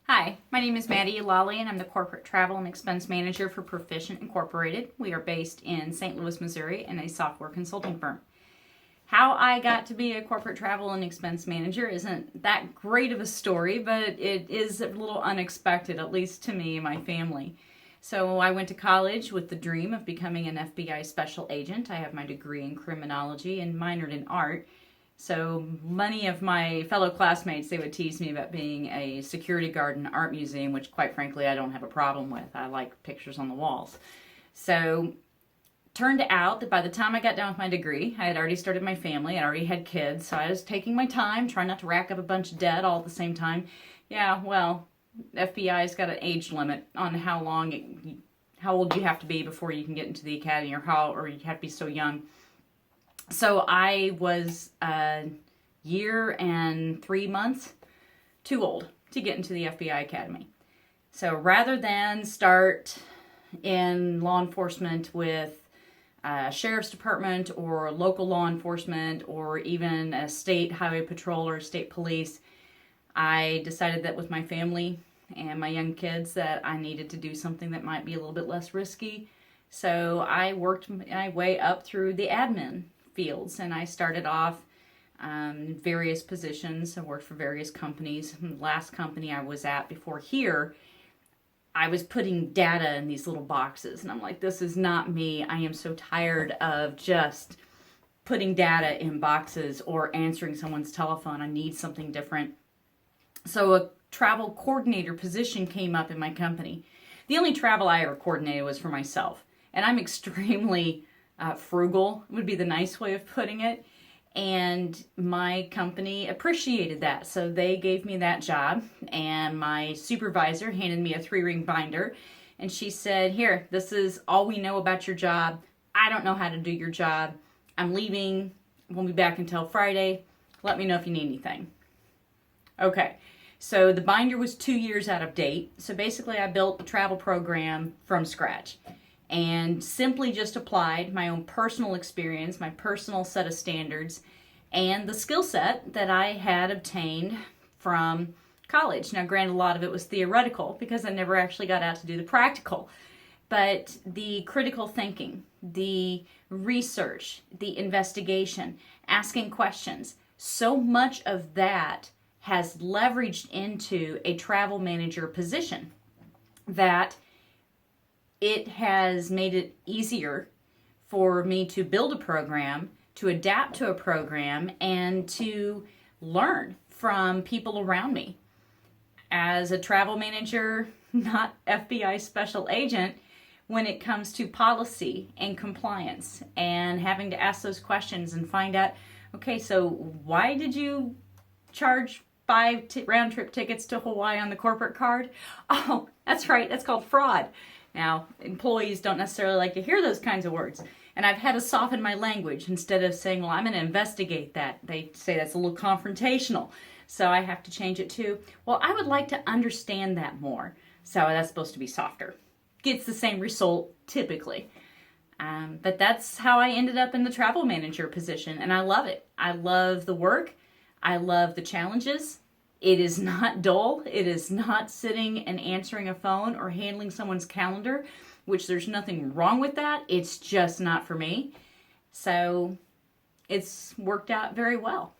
Hi, my name is Mattie Yallaly, and I'm the Corporate Travel and Expense Manager for Proficient Incorporated. We are based in St. Louis, Missouri, and a software consulting firm. How I got to be a Corporate Travel and Expense Manager isn't that great of a story, but it is a little unexpected, at least to me and my family. So I went to college with the dream of becoming an FBI special agent. I have my degree in criminology and minored in art. So many of my fellow classmates, they would tease me about being a security guard in an art museum, which quite frankly I don't have a problem with. I like pictures on the walls. So turned out that by the time I got done with my degree, I had already started my family. I already had kids, so I was taking my time, trying not to rack up a bunch of debt all at the same time. Yeah, well, FBI's got an age limit on how old you have to be before you can get into the academy, or you have to be so young. So I was a year and 3 months too old to get into the FBI Academy. So rather than start in law enforcement with sheriff's department or local law enforcement or even a state highway patrol or state police, I decided that with my family and my young kids that I needed to do something that might be a little bit less risky. So I worked my way up through the admin fields, and I started off various positions. I worked for various companies. The last company I was at before here, I was putting data in these little boxes, and I'm like, this is not me. I am so tired of just putting data in boxes or answering someone's telephone. I need something different. So a travel coordinator position came up in my company. The only travel I ever coordinated was for myself, and I'm extremely frugal would be the nice way of putting it. And my company appreciated that. So they gave me that job, and my supervisor handed me a 3-ring binder, and she said, here, this is all we know about your job. I don't know how to do your job. I'm leaving. Won't be back until Friday. Let me know if you need anything. Okay. So the binder was 2 years out of date. So basically I built a travel program from scratch and simply just applied my own personal experience, my personal set of standards, and the skill set that I had obtained from college. Now, granted, a lot of it was theoretical because I never actually got out to do the practical, but the critical thinking, the research, the investigation, asking questions, so much of that has leveraged into a travel manager position that it has made it easier for me to build a program, to adapt to a program, and to learn from people around me. As a travel manager, not FBI special agent, when it comes to policy and compliance and having to ask those questions and find out, okay, so why did you charge 5 round-trip tickets to Hawaii on the corporate card? Oh, that's right, that's called fraud. Now, employees don't necessarily like to hear those kinds of words, and I've had to soften my language. Instead of saying, well, I'm going to investigate that, they say that's a little confrontational, so I have to change it to, well, I would like to understand that more. So that's supposed to be softer. Gets the same result, typically. But that's how I ended up in the travel manager position, and I love it. I love the work. I love the challenges. It is not dull. It is not sitting and answering a phone or handling someone's calendar, which there's nothing wrong with that. It's just not for me. So it's worked out very well.